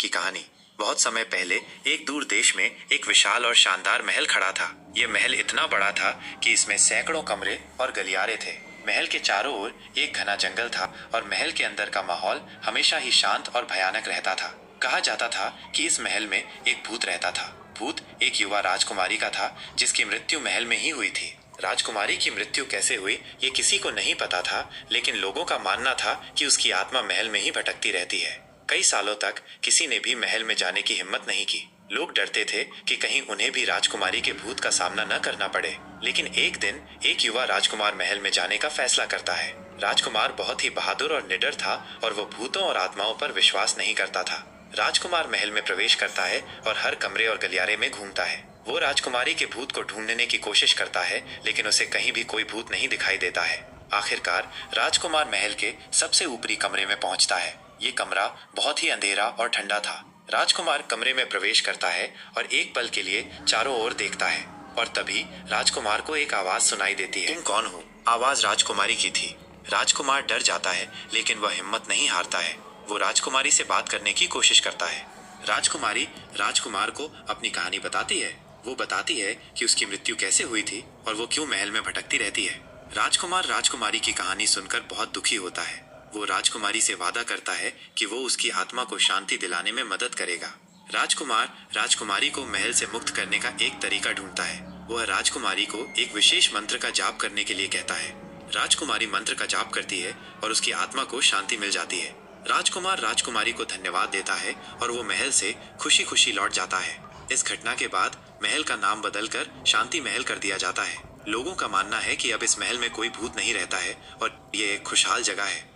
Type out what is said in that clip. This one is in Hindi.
की कहानी। बहुत समय पहले एक दूर देश में एक विशाल और शानदार महल खड़ा था। यह महल इतना बड़ा था कि इसमें सैकड़ों कमरे और गलियारे थे। महल के चारों ओर एक घना जंगल था और महल के अंदर का माहौल हमेशा ही शांत और भयानक रहता था। कहा जाता था कि इस महल में एक भूत रहता था। भूत एक युवा राजकुमारी का था जिसकी मृत्यु महल में ही हुई थी। राजकुमारी की मृत्यु कैसे हुई ये किसी को नहीं पता था, लेकिन लोगों का मानना था कि उसकी आत्मा महल में ही भटकती रहती है। कई सालों तक किसी ने भी महल में जाने की हिम्मत नहीं की। लोग डरते थे कि कहीं उन्हें भी राजकुमारी के भूत का सामना न करना पड़े। लेकिन एक दिन एक युवा राजकुमार महल में जाने का फैसला करता है। राजकुमार बहुत ही बहादुर और निडर था और वो भूतों और आत्माओं पर विश्वास नहीं करता था। राजकुमार महल में प्रवेश करता है और हर कमरे और गलियारे में घूमता है। वो राजकुमारी के भूत को ढूंढने की कोशिश करता है, लेकिन उसे कहीं भी कोई भूत नहीं दिखाई देता है। आखिरकार राजकुमार महल के सबसे ऊपरी कमरे में पहुंचता है। ये कमरा बहुत ही अंधेरा और ठंडा था। राजकुमार कमरे में प्रवेश करता है और एक पल के लिए चारों ओर देखता है और तभी राजकुमार को एक आवाज सुनाई देती है। तुम कौन हो? आवाज राजकुमारी की थी। राजकुमार डर जाता है, लेकिन वह हिम्मत नहीं हारता है। वो राजकुमारी से बात करने की कोशिश करता है। राजकुमारी राजकुमार को अपनी कहानी बताती है। वो बताती है कि उसकी मृत्यु कैसे हुई थी और वो क्यों महल में भटकती रहती है। राजकुमार राजकुमारी की कहानी सुनकर बहुत दुखी होता है। वो राजकुमारी से वादा करता है कि वो उसकी आत्मा को शांति दिलाने में मदद करेगा। राजकुमार राजकुमारी को महल से मुक्त करने का एक तरीका ढूंढता है। वह राजकुमारी को एक विशेष मंत्र का जाप करने के लिए कहता है। राजकुमारी मंत्र का जाप करती है और उसकी आत्मा को शांति मिल जाती है। राजकुमार राजकुमारी को धन्यवाद देता है और वो महल से खुशी खुशी लौट जाता है। इस घटना के बाद महल का नाम बदलकर शांति महल कर दिया जाता है। लोगों का मानना है कि अब इस महल में कोई भूत नहीं रहता है और ये एक खुशहाल जगह है।